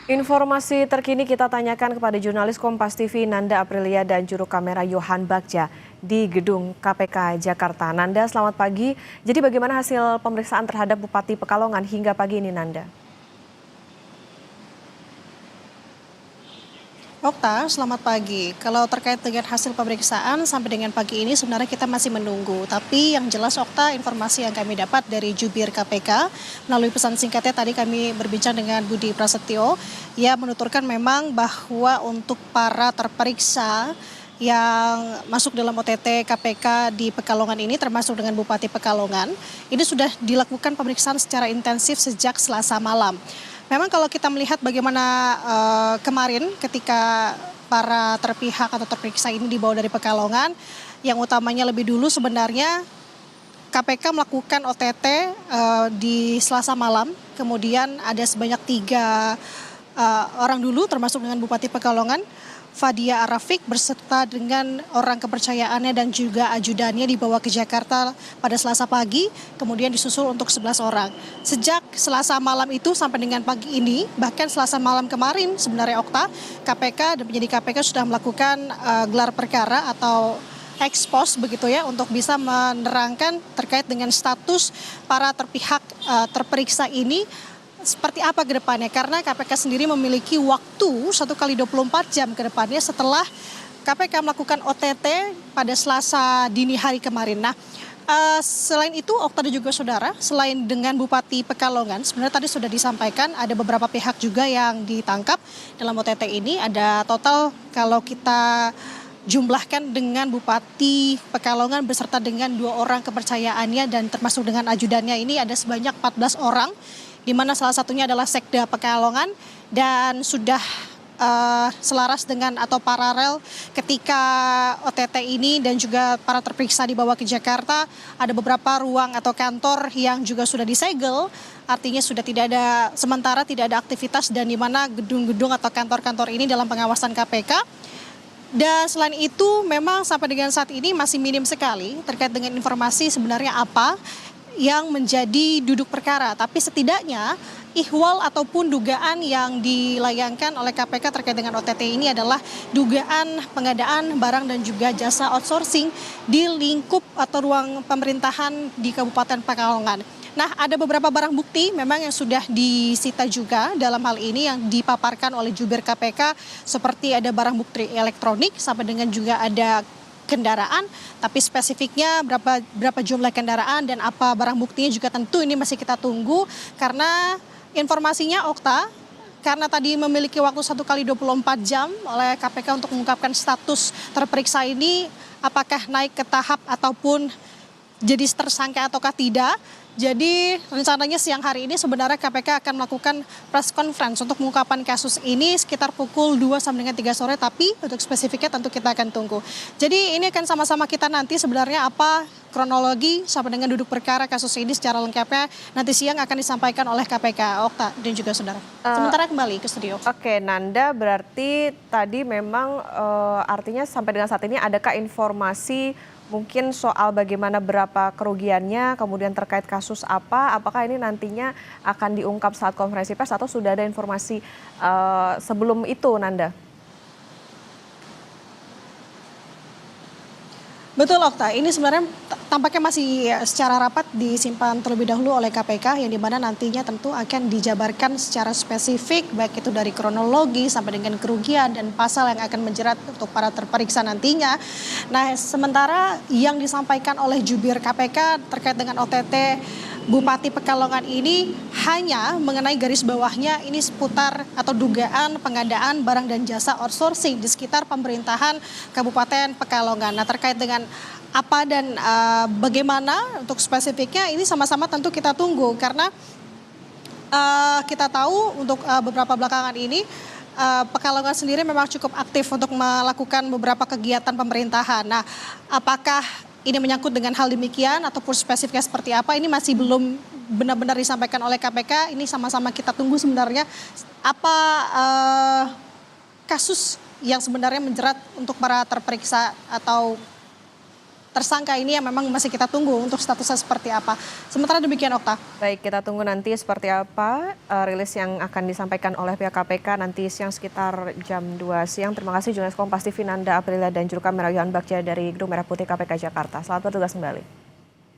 Informasi terkini kita tanyakan kepada jurnalis Kompas TV Nanda Aprilia dan juru kamera Yohan Bagja di gedung KPK Jakarta. Nanda, selamat pagi. Jadi bagaimana hasil pemeriksaan terhadap Bupati Pekalongan hingga pagi ini, Nanda? Okta, selamat pagi. Kalau terkait dengan hasil pemeriksaan sampai dengan pagi ini sebenarnya kita masih menunggu. Tapi yang jelas Okta, informasi yang kami dapat dari jubir KPK melalui pesan singkatnya tadi kami berbincang dengan Budi Prasetyo. Ia menuturkan memang bahwa untuk para terperiksa yang masuk dalam OTT KPK di Pekalongan ini termasuk dengan Bupati Pekalongan, ini sudah dilakukan pemeriksaan secara intensif sejak Selasa malam. Memang kalau kita melihat bagaimana kemarin ketika para terpihak atau terperiksa ini dibawa dari Pekalongan, yang utamanya lebih dulu sebenarnya KPK melakukan OTT di Selasa malam, kemudian ada sebanyak 3 orang dulu termasuk dengan Bupati Pekalongan, Fadia Arafik berserta dengan orang kepercayaannya dan juga ajudannya dibawa ke Jakarta pada Selasa pagi, kemudian disusul untuk 11 orang. Sejak Selasa malam itu sampai dengan pagi ini, bahkan Selasa malam kemarin sebenarnya Okta, KPK dan penyidik KPK sudah melakukan gelar perkara atau ekspos begitu ya untuk bisa menerangkan terkait dengan status para terperiksa ini seperti apa ke depannya, karena KPK sendiri memiliki waktu 1 kali 24 jam ke depannya setelah KPK melakukan OTT pada Selasa dini hari kemarin. Nah, selain itu Okta dan juga saudara, selain dengan Bupati Pekalongan, sebenarnya tadi sudah disampaikan ada beberapa pihak juga yang ditangkap dalam OTT ini. Ada total kalau kita jumlahkan dengan Bupati Pekalongan beserta dengan 2 orang kepercayaannya dan termasuk dengan ajudannya ini ada sebanyak 14 orang, di mana salah satunya adalah Sekda Pekalongan dan sudah selaras dengan atau paralel ketika OTT ini dan juga para terperiksa dibawa ke Jakarta, ada beberapa ruang atau kantor yang juga sudah disegel, artinya sudah tidak ada, sementara tidak ada aktivitas dan di mana gedung-gedung atau kantor-kantor ini dalam pengawasan KPK. Dan selain itu memang sampai dengan saat ini masih minim sekali terkait dengan informasi sebenarnya apa yang menjadi duduk perkara. Tapi setidaknya ihwal ataupun dugaan yang dilayangkan oleh KPK terkait dengan OTT ini adalah dugaan pengadaan barang dan juga jasa outsourcing di lingkup atau ruang pemerintahan di Kabupaten Pekalongan. Nah, ada beberapa barang bukti memang yang sudah disita juga dalam hal ini yang dipaparkan oleh jubir KPK, seperti ada barang bukti elektronik sampai dengan juga ada kendaraan, tapi spesifiknya berapa jumlah kendaraan dan apa barang buktinya juga tentu ini masih kita tunggu, karena informasinya Okta, karena tadi memiliki waktu 1 kali 24 jam oleh KPK untuk mengungkapkan status terperiksa ini apakah naik ke tahap ataupun jadi tersangka ataukah tidak. Jadi rencananya siang hari ini sebenarnya KPK akan melakukan press conference untuk mengungkapkan kasus ini sekitar pukul 2 sampai dengan 3 sore, tapi untuk spesifiknya tentu kita akan tunggu. Jadi ini akan sama-sama kita nanti sebenarnya apa kronologi sampai dengan duduk perkara kasus ini secara lengkapnya nanti siang akan disampaikan oleh KPK, Okta dan juga saudara. Sementara kembali ke studio. Oke, Nanda, berarti tadi memang artinya sampai dengan saat ini adakah informasi mungkin soal bagaimana berapa kerugiannya, kemudian terkait kasus apa, apakah ini nantinya akan diungkap saat konferensi pers atau sudah ada informasi sebelum itu, Nanda? Betul Okta, ini sebenarnya tampaknya masih secara rapat disimpan terlebih dahulu oleh KPK yang dimana nantinya tentu akan dijabarkan secara spesifik baik itu dari kronologi sampai dengan kerugian dan pasal yang akan menjerat untuk para terperiksa nantinya. Nah, sementara yang disampaikan oleh jubir KPK terkait dengan OTT Bupati Pekalongan ini hanya mengenai garis bawahnya ini seputar atau dugaan pengadaan barang dan jasa outsourcing di sekitar pemerintahan Kabupaten Pekalongan. Nah, terkait dengan apa dan bagaimana untuk spesifiknya ini sama-sama tentu kita tunggu, karena kita tahu untuk beberapa belakangan ini Pekalongan sendiri memang cukup aktif untuk melakukan beberapa kegiatan pemerintahan. Nah, apakah ini menyangkut dengan hal demikian ataupun spesifiknya seperti apa, ini masih belum benar-benar disampaikan oleh KPK. Ini sama-sama kita tunggu sebenarnya apa kasus yang sebenarnya menjerat untuk para terperiksa atau tersangka ini yang memang masih kita tunggu untuk statusnya seperti apa. Sementara demikian Okta. Baik, kita tunggu nanti seperti apa rilis yang akan disampaikan oleh pihak KPK nanti siang sekitar jam 2 siang. Terima kasih jurnalis Kompas TV Nanda Aprilia dan juru kamera Yohan Bagja dari Gedung Merah Putih KPK Jakarta. Selamat bertugas kembali.